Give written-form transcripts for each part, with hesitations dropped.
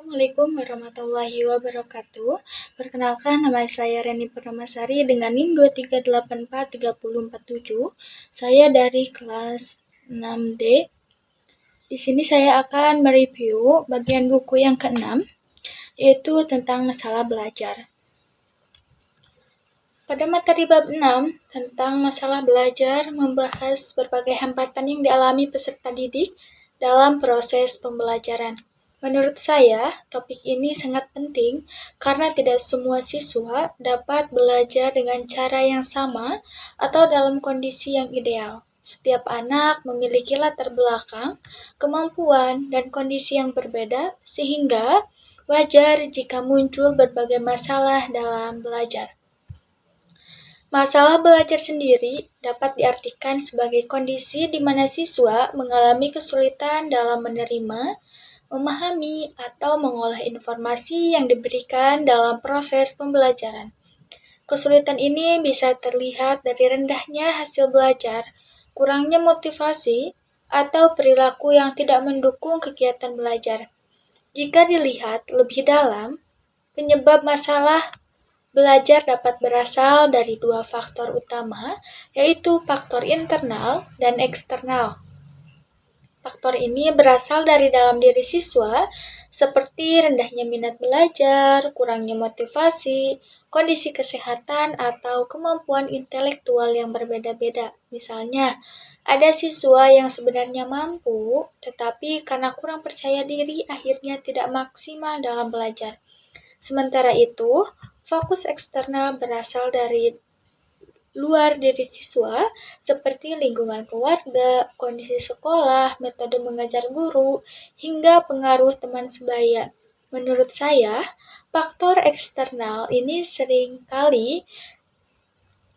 Assalamualaikum warahmatullahi wabarakatuh. Perkenalkan, nama saya Reni Purnamasari dengan NIM 23843047. Saya dari kelas 6D. Di sini saya akan mereview bagian buku yang ke-6, yaitu tentang masalah belajar. Pada materi bab 6 tentang masalah belajar membahas berbagai hambatan yang dialami peserta didik dalam proses pembelajaran. Menurut saya, topik ini sangat penting karena tidak semua siswa dapat belajar dengan cara yang sama atau dalam kondisi yang ideal. Setiap anak memiliki latar belakang, kemampuan, dan kondisi yang berbeda, sehingga wajar jika muncul berbagai masalah dalam belajar. Masalah belajar sendiri dapat diartikan sebagai kondisi di mana siswa mengalami kesulitan dalam menerima, memahami, atau mengolah informasi yang diberikan dalam proses pembelajaran. Kesulitan ini bisa terlihat dari rendahnya hasil belajar, kurangnya motivasi, atau perilaku yang tidak mendukung kegiatan belajar. Jika dilihat lebih dalam, penyebab masalah belajar dapat berasal dari dua faktor utama, yaitu faktor internal dan eksternal. Faktor ini berasal dari dalam diri siswa, seperti rendahnya minat belajar, kurangnya motivasi, kondisi kesehatan, atau kemampuan intelektual yang berbeda-beda. Misalnya, ada siswa yang sebenarnya mampu, tetapi karena kurang percaya diri akhirnya tidak maksimal dalam belajar. Sementara itu, fokus eksternal berasal dari luar diri siswa, seperti lingkungan keluarga, kondisi sekolah, metode mengajar guru, hingga pengaruh teman sebaya. Menurut saya, faktor eksternal ini seringkali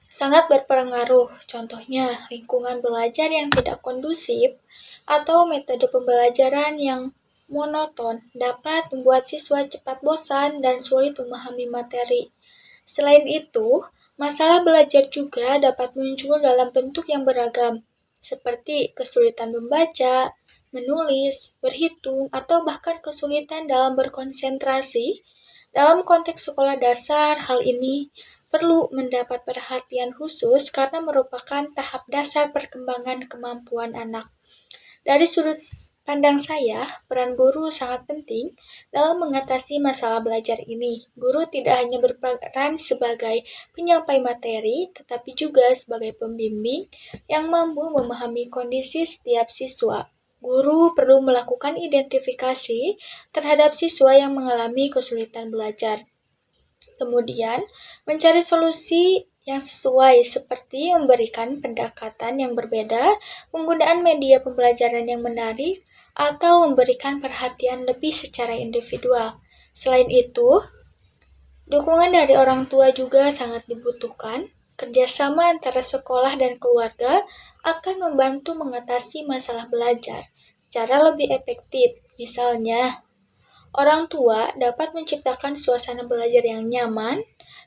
sangat berpengaruh, contohnya lingkungan belajar yang tidak kondusif atau metode pembelajaran yang monoton dapat membuat siswa cepat bosan dan sulit memahami materi. Selain itu, masalah belajar juga dapat muncul dalam bentuk yang beragam, seperti kesulitan membaca, menulis, berhitung, atau bahkan kesulitan dalam berkonsentrasi. Dalam konteks sekolah dasar, hal ini perlu mendapat perhatian khusus karena merupakan tahap dasar perkembangan kemampuan anak. Dari sudut pandang saya, peran guru sangat penting dalam mengatasi masalah belajar ini. Guru tidak hanya berperan sebagai penyampai materi, tetapi juga sebagai pembimbing yang mampu memahami kondisi setiap siswa. Guru perlu melakukan identifikasi terhadap siswa yang mengalami kesulitan belajar. Kemudian, mencari solusi yang sesuai seperti memberikan pendekatan yang berbeda, penggunaan media pembelajaran yang menarik, atau memberikan perhatian lebih secara individual. Selain itu, dukungan dari orang tua juga sangat dibutuhkan. Kerjasama antara sekolah dan keluarga akan membantu mengatasi masalah belajar secara lebih efektif. Misalnya, orang tua dapat menciptakan suasana belajar yang nyaman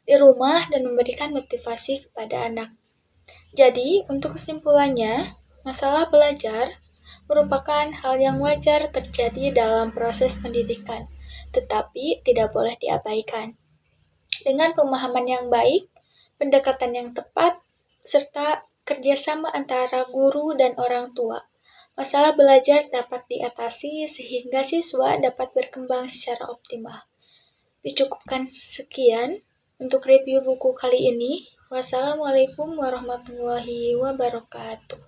di rumah dan memberikan motivasi kepada anak. Jadi, untuk kesimpulannya, masalah belajar merupakan hal yang wajar terjadi dalam proses pendidikan, tetapi tidak boleh diabaikan. Dengan pemahaman yang baik, pendekatan yang tepat, serta kerjasama antara guru dan orang tua, masalah belajar dapat diatasi sehingga siswa dapat berkembang secara optimal. Dicukupkan sekian untuk review buku kali ini. Wassalamualaikum warahmatullahi wabarakatuh.